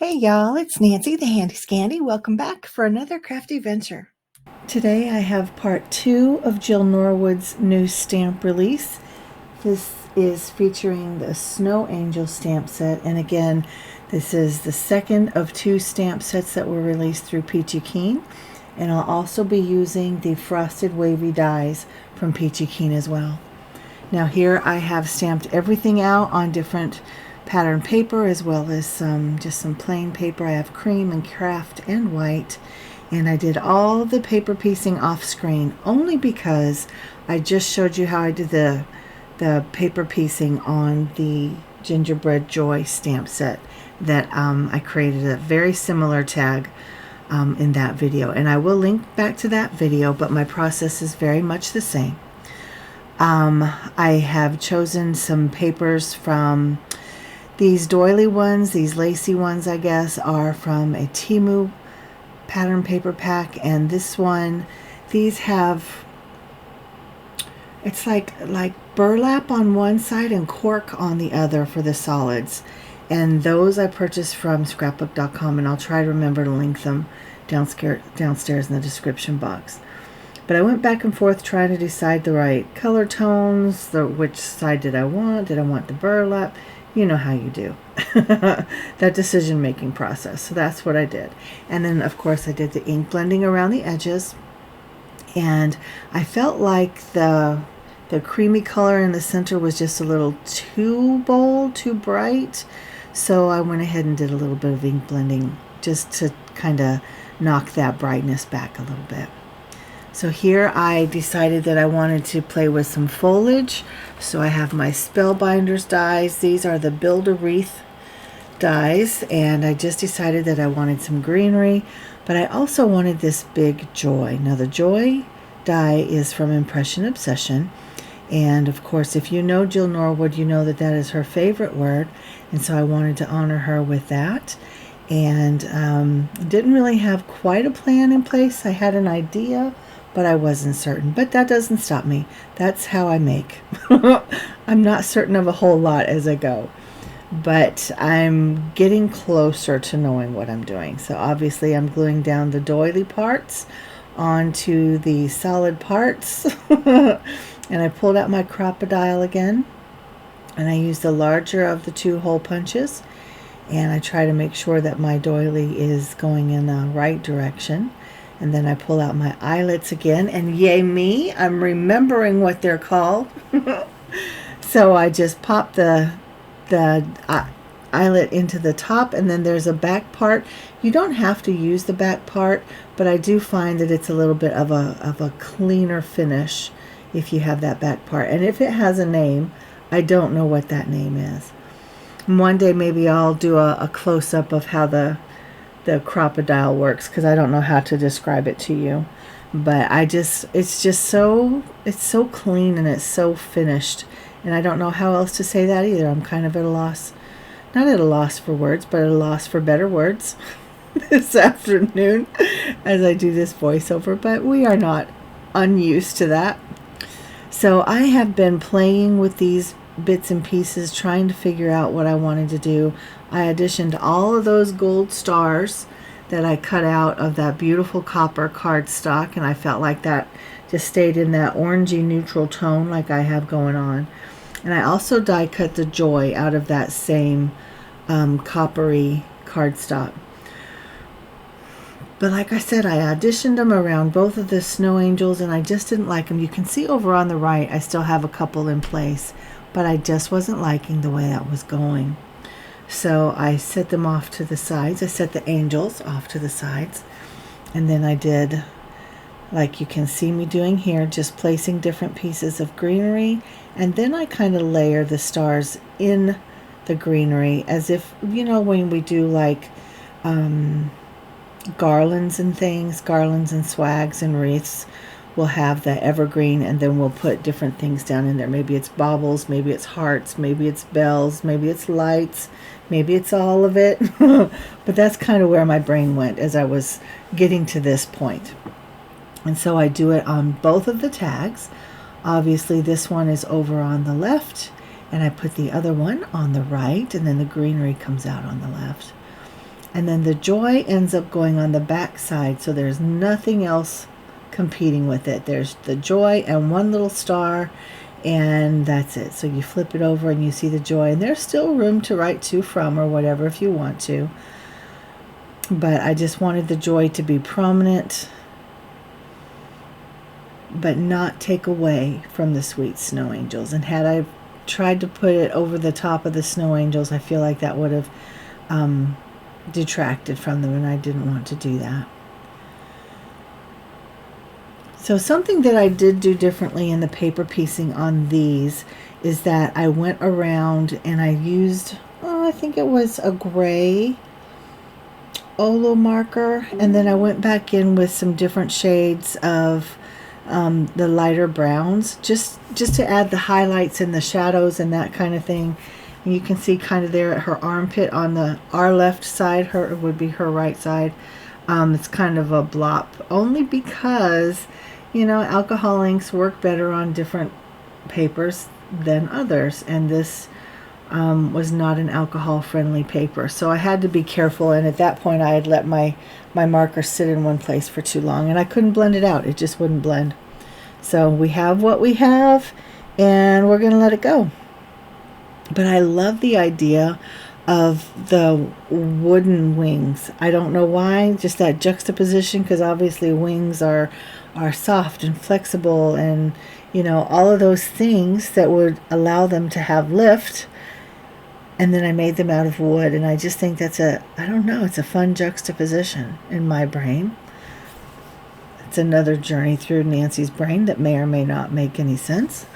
Hey y'all, it's Nancy the Handy Scandy. Welcome back for another crafty venture. Today I have part 2 of Jill Norwood's new stamp release. This is featuring the Snow Angel stamp set, and again, this is the second of 2 stamp sets that were released through Peachy Keen, and I'll also be using the frosted wavy dies from Peachy Keen as well. Now here I have stamped everything out on different pattern paper as well as just some plain paper. I have cream and craft and white, and I did all the paper piecing off screen only because I just showed you how I did the paper piecing on the Gingerbread Joy stamp set that I created a very similar tag in that video, and I will link back to that video, but my process is very much the same. I have chosen some papers from these doily ones. These lacy ones, I guess, are from a Temu pattern paper pack, and this one, these have, it's like burlap on one side and cork on the other for the solids, and those I purchased from scrapbook.com, and I'll try to remember to link them downstairs in the description box. But I went back and forth trying to decide the right color tones, which side did I want? Did I want the burlap? You know how you do that decision-making process. So that's what I did. And then, of course, I did the ink blending around the edges. And I felt like the creamy color in the center was just a little too bold, too bright. So I went ahead and did a little bit of ink blending just to kind of knock that brightness back a little bit. So here I decided that I wanted to play with some foliage. So I have my Spellbinders dies. These are the Build-A-Wreath dies, and I just decided that I wanted some greenery, but I also wanted this big Joy. Now the Joy die is from Impression Obsession, and of course if you know Jill Norwood, you know that that is her favorite word, and so I wanted to honor her with that. And didn't really have quite a plan in place. I had an idea, but I wasn't certain. But that doesn't stop me. That's how I make. I'm not certain of a whole lot as I go, but I'm getting closer to knowing what I'm doing. So obviously I'm gluing down the doily parts onto the solid parts. And I pulled out my crocodile again, and I used the larger of the 2 hole punches, and I try to make sure that my doily is going in the right direction. And then I pull out my eyelets again, and yay me, I'm remembering what they're called. So I just pop the eyelet into the top, and then there's a back part. You don't have to use the back part, but I do find that it's a little bit of a cleaner finish if you have that back part. And if it has a name, I don't know what that name is. One day maybe I'll do a close-up of how the crocodile works, because I don't know how to describe it to you. But it's so clean and it's so finished, and I don't know how else to say that either. I'm kind of at a loss, not at a loss for words, but at a loss for better words this afternoon as I do this voiceover, but we are not unused to that. So I have been playing with these bits and pieces, trying to figure out what I wanted to do. I auditioned all of those gold stars that I cut out of that beautiful copper cardstock, and I felt like that just stayed in that orangey neutral tone like I have going on. And I also die cut the Joy out of that same coppery cardstock. But like I said, I auditioned them around both of the Snow Angels, and I just didn't like them. You can see over on the right I still have a couple in place, but I just wasn't liking the way that was going. So I set them off to the sides. I set the angels off to the sides, and then I did, like you can see me doing here, just placing different pieces of greenery, and then I kind of layer the stars in the greenery as if, you know, when we do like garlands and things, garlands and swags and wreaths, we'll have the evergreen, and then we'll put different things down in there. Maybe it's baubles, maybe it's hearts, maybe it's bells, maybe it's lights, maybe it's all of it. But that's kind of where my brain went as I was getting to this point. And so I do it on both of the tags. Obviously this one is over on the left, and I put the other one on the right, and then the greenery comes out on the left. And then the joy ends up going on the back side, so there's nothing else competing with it. There's the joy and one little star, and that's it. So you flip it over and you see the joy, and there's still room to write to, from, or whatever if you want to. But I just wanted the joy to be prominent, but not take away from the sweet snow angels. And had I tried to put it over the top of the snow angels, I feel like that would have detracted from them, and I didn't want to do that. So something that I did do differently in the paper piecing on these is that I went around and I used, I think it was a gray Olo marker, and then I went back in with some different shades of the lighter browns, just to add the highlights and the shadows and that kind of thing. And you can see kind of there at her armpit on our left side, her would be her right side. It's kind of a blop, only because, you know, alcohol inks work better on different papers than others, and this was not an alcohol friendly paper, so I had to be careful. And at that point I had let my marker sit in one place for too long, and I couldn't blend it out. It just wouldn't blend. So we have what we have, and we're gonna let it go. But I love the idea of the wooden wings. I don't know why, just that juxtaposition, because obviously wings are soft and flexible, and you know, all of those things that would allow them to have lift. And then I made them out of wood, and I just think that's I don't know, it's a fun juxtaposition in my brain. It's another journey through Nancy's brain that may or may not make any sense.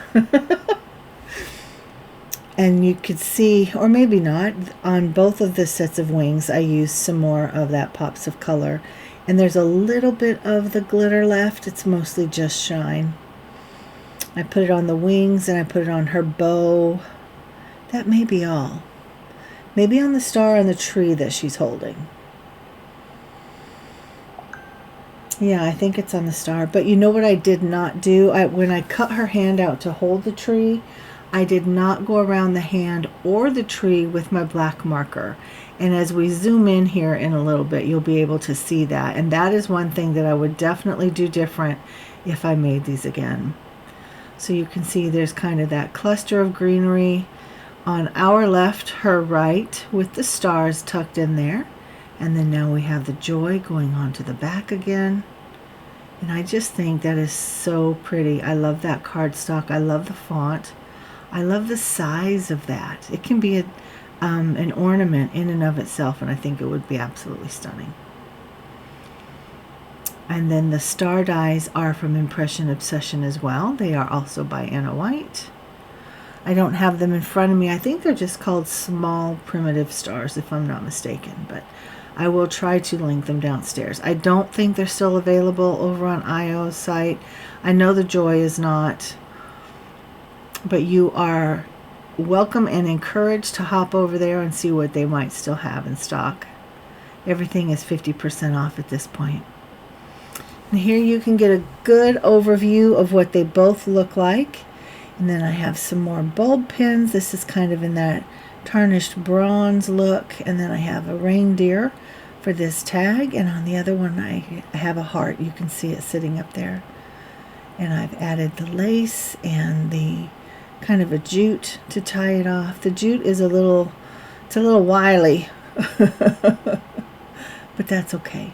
And you could see, or maybe not, on both of the sets of wings I used some more of that Pops of Color, and there's a little bit of the glitter left. It's mostly just shine. I put it on the wings, and I put it on her bow. That may be all. Maybe on the star on the tree that she's holding. Yeah, I think it's on the star. But you know what I did not do? When I cut her hand out to hold the tree, I did not go around the hand or the tree with my black marker. And as we zoom in here in a little bit, you'll be able to see that. And that is one thing that I would definitely do different if I made these again. So you can see there's kind of that cluster of greenery on our left, her right, with the stars tucked in there. And then now we have the joy going on to the back again. And I just think that is so pretty. I love that cardstock. I love the font. I love the size of that. It can be an ornament in and of itself, and I think it would be absolutely stunning. And then the star dies are from Impression Obsession as well. They are also by Anna White. I don't have them in front of me. I think they're just called Small Primitive Stars, if I'm not mistaken, but I will try to link them downstairs. I don't think they're still available over on IO's site. I know the Joy is not, but you are welcome and encouraged to hop over there and see what they might still have in stock. Everything is 50% off at this point. And here you can get a good overview of what they both look like. And then I have some more bulb pins. This is kind of in that tarnished bronze look. And then I have a reindeer for this tag. And on the other one, I have a heart. You can see it sitting up there. And I've added the lace and the kind of a jute to tie it off. The jute is a little wily, but that's okay.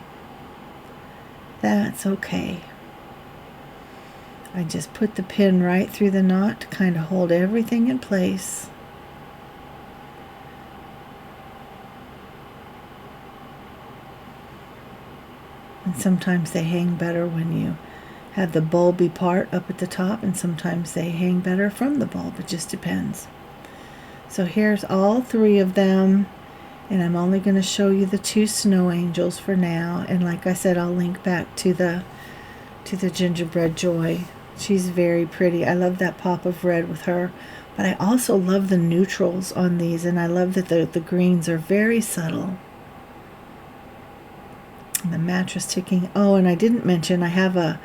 That's okay. I just put the pin right through the knot to kind of hold everything in place. And sometimes they hang better when you have the bulby part up at the top, and sometimes they hang better from the bulb. It just depends. So here's all three of them, and I'm only going to show you the two snow angels for now. And like I said, I'll link back to the gingerbread Joy. She's very pretty. I love that pop of red with her, but I also love the neutrals on these, and I love that the greens are very subtle. And the mattress ticking. Oh, and I didn't mention I have a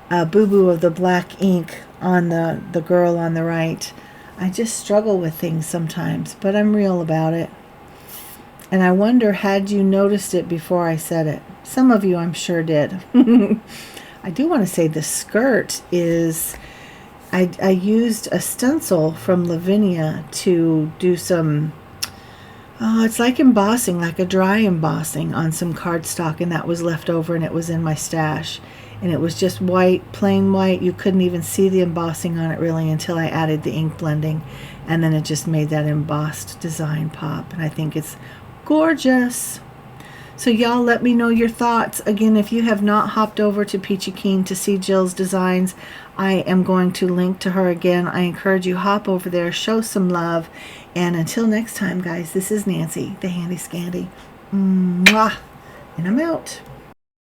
boo-boo of the black ink on the girl on the right. I just struggle with things sometimes, but I'm real about it. And I wonder, had you noticed it before I said it? Some of you, I'm sure, did. I do want to say the skirt is, I used a stencil from Lavinia to do some, oh, it's like embossing, like a dry embossing on some cardstock, and that was left over, and it was in my stash. And it was just white, plain white. You couldn't even see the embossing on it really until I added the ink blending, and then it just made that embossed design pop, and I think it's gorgeous. So y'all, let me know your thoughts. Again, if you have not hopped over to Peachy Keen to see Jill's designs, I am going to link to her again. I encourage you, hop over there, show some love. And until next time, guys, this is Nancy, the Handy Scandy. Mwah! And I'm out.